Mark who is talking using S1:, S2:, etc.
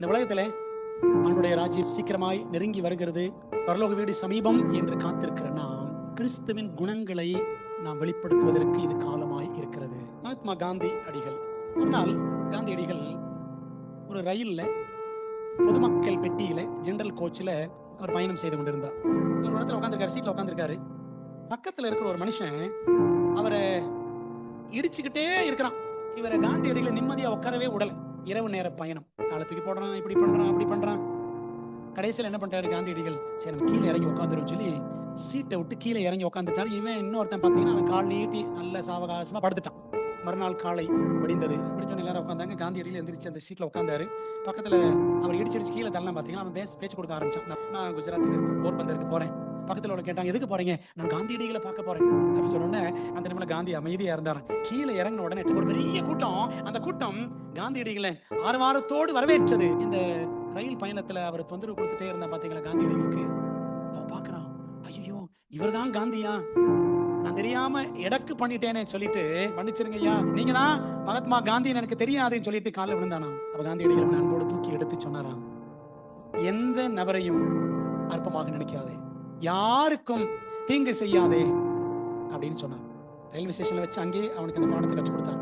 S1: இந்த உலகத்திலே ஆண்டுடைய ராஜ்யம் சீக்கிரமாய் நெருங்கி வருகிறது, பரலோக வீடு சமீபம் என்று காத்திருக்கிற நாம் கிறிஸ்துவின் குணங்களை நாம் வெளிப்படுத்துவதற்கு இது காலமாய் இருக்கிறது. மகாத்மா காந்தி அடிகள் ஒரு நாள் காந்தியடிகள் ஒரு ரயில்ல பொதுமக்கள் பெட்டியில ஜெனரல் கோச்ல அவர் பயணம் செய்து கொண்டிருந்தார். ஒரு இடத்துல உட்காந்துருக்காரு, சீட்ல உட்காந்துருக்காரு. பக்கத்துல இருக்கிற ஒரு மனுஷன் அவரை இடிச்சுக்கிட்டே இருக்கிறான். இவரை காந்தியடிகளை நிம்மதியா உட்காரவே விடல. இரவு நேர பயணம், காலத்துக்கு போடுறான், இப்படி பண்றான், அப்படி பண்றான். கடைசியில் என்ன பண்ணிட்டாரு காந்தியடிகள், சரி நம்ம கீழே இறங்கி உட்காந்துரும் சொல்லி சீட்டை விட்டு கீழே இறங்கி உட்காந்துட்டாரு. இவன் இன்னொருத்தன் பார்த்தீங்கன்னா அவன் கால் நீட்டி நல்ல சாவகாசமா படுத்துட்டான். மறுநாள் காலை விடிந்தது. விடிஞ்சோன்னு எல்லாரும் உட்காந்தாங்க. காந்தியடிகள் எந்திரிச்சு அந்த சீட்ல உட்காந்தாரு. பக்கத்துல அவர் இடிச்சு கீழே தள்ளலாம் பார்த்தீங்கன்னா அவன் பேச்சு கொடுக்க ஆரம்பிச்சான். நான் குஜராத்துக்கு போர்பந்தருக்கு போறேன். பக்கத்துல உள்ள கேட்டாங்க, எதுக்கு போறீங்க? நான் காந்தியடிகளை பார்க்க போறேன் அப்படின்னு சொன்ன உடனே அந்த நிமிடம் காந்தி அமைதியா இருந்தாரு. கீழே இறங்கின உடனே ஒரு பெரிய கூட்டம், அந்த கூட்டம் காந்தியடிகளை ஆரவாரத்தோடு வரவேற்றது. இந்த ரயில் பயணத்துல அவர் தொந்தரவு கொடுத்துட்டே இருந்தா பாத்தீங்களா காந்தியடிகளுக்கு. அவன் பாக்குறான், ஐயோ இவர்தான் காந்தியா, நான் தெரியாம எடக்கு பண்ணிட்டேனே சொல்லிட்டு மன்னிச்சிருங்க ஐயா, நீங்க தான் மகாத்மா காந்தி எனக்கு தெரியாதுன்னு சொல்லிட்டு காலைல விழுந்தானா. அப்ப காந்தியடிகள் அன்போடு தூக்கி எடுத்து சொன்னாராம், எந்த நபரையும் அற்பமாக நினைக்காதே, யாருக்கும் தீங்கு செய்யாதே அப்படின்னு சொன்னார். ரயில்வே ஸ்டேஷன்ல வச்சு அங்கே அவனுக்கு அந்த பாடத்தை கற்றுக் கொடுத்தார்.